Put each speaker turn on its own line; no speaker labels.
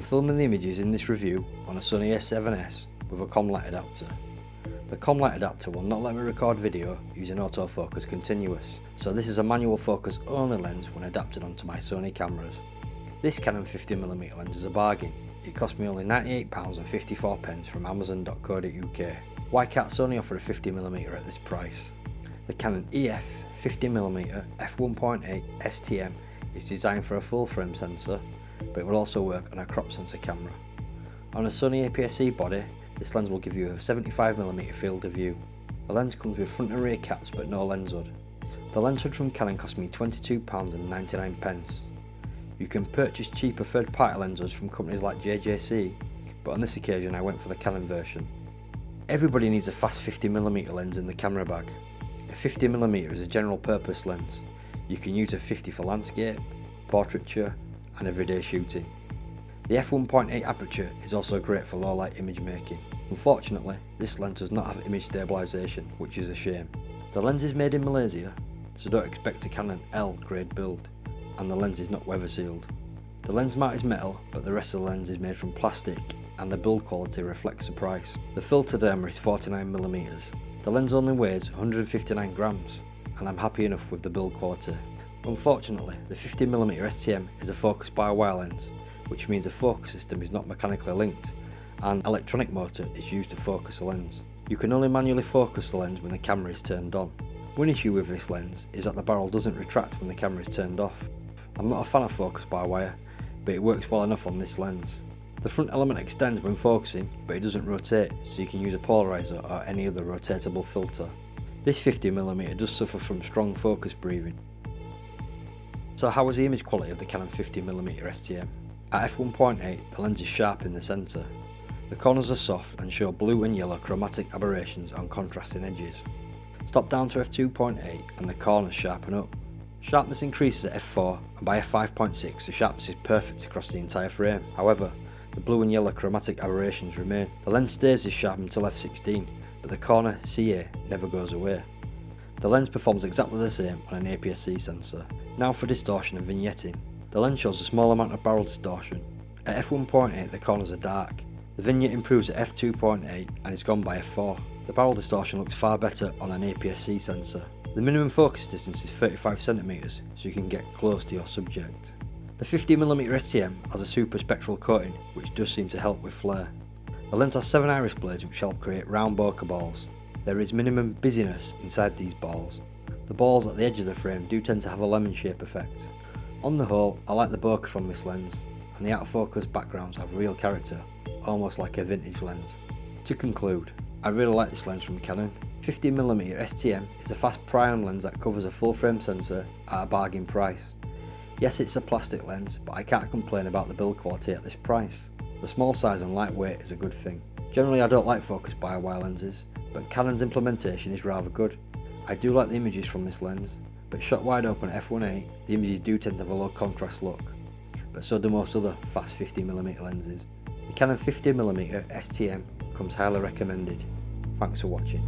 filming the images in this review on a Sony A7S with a ComLight adapter. The ComLight adapter will not let me record video using autofocus continuous, so this is a manual focus only lens when adapted onto my Sony cameras. This Canon 50mm lens is a bargain. It cost me only £98.54 from Amazon.co.uk. Why can't Sony offer a 50mm at this price? The Canon EF 50mm f1.8 STM is designed for a full frame sensor, but it will also work on a crop sensor camera. On a Sony APS-C body, this lens will give you a 75mm field of view. The lens comes with front and rear caps but no lens hood. The lens hood from Canon cost me £22.99. You can purchase cheaper third-party lens hoods from companies like JJC, but on this occasion I went for the Canon version. Everybody needs a fast 50mm lens in the camera bag. A 50mm is a general purpose lens. You can use a 50 for landscape, portraiture and everyday shooting. The f1.8 aperture is also great for low light image making. Unfortunately, this lens does not have image stabilisation, which is a shame. The lens is made in Malaysia, so don't expect a Canon L grade build, and the lens is not weather sealed. The lens mount is metal, but the rest of the lens is made from plastic, and the build quality reflects the price. The filter diameter is 49mm. The lens only weighs 159 grams, and I'm happy enough with the build quality. Unfortunately, the 50mm STM is a focus by wire lens, which means the focus system is not mechanically linked, and an electronic motor is used to focus the lens. You can only manually focus the lens when the camera is turned on. One issue with this lens is that the barrel doesn't retract when the camera is turned off. I'm not a fan of focus by wire, but it works well enough on this lens. The front element extends when focusing, but it doesn't rotate, so you can use a polarizer or any other rotatable filter. This 50mm does suffer from strong focus breathing. So how was the image quality of the Canon 50mm STM? At f1.8, the lens is sharp in the centre. The corners are soft and show blue and yellow chromatic aberrations on contrasting edges. Stop down to f2.8 and the corners sharpen up. Sharpness increases at f4, and by f5.6 the sharpness is perfect across the entire frame. However, the blue and yellow chromatic aberrations remain. The lens stays this sharp until f16, but the corner CA never goes away. The lens performs exactly the same on an APS-C sensor. Now for distortion and vignetting. The lens shows a small amount of barrel distortion. At f1.8 the corners are dark. The vignette improves at f2.8 and is gone by f4. The barrel distortion looks far better on an APS-C sensor. The minimum focus distance is 35cm, so you can get close to your subject. The 50mm STM has a super spectral coating, which does seem to help with flare. The lens has 7 iris blades which help create round bokeh balls. There is minimum busyness inside these balls. The balls at the edge of the frame do tend to have a lemon shape effect. On the whole, I like the bokeh from this lens, and the out of focus backgrounds have real character, almost like a vintage lens. To conclude, I really like this lens from Canon. 50mm STM is a fast pry-on lens that covers a full frame sensor at a bargain price. Yes, it's a plastic lens, but I can't complain about the build quality at this price. The small size and lightweight is a good thing. Generally I don't like focus by wire lenses, but Canon's implementation is rather good. I do like the images from this lens, but shot wide open at f1.8, the images do tend to have a low contrast look, but so do most other fast 50mm lenses. The Canon 50mm STM comes highly recommended. Thanks for watching.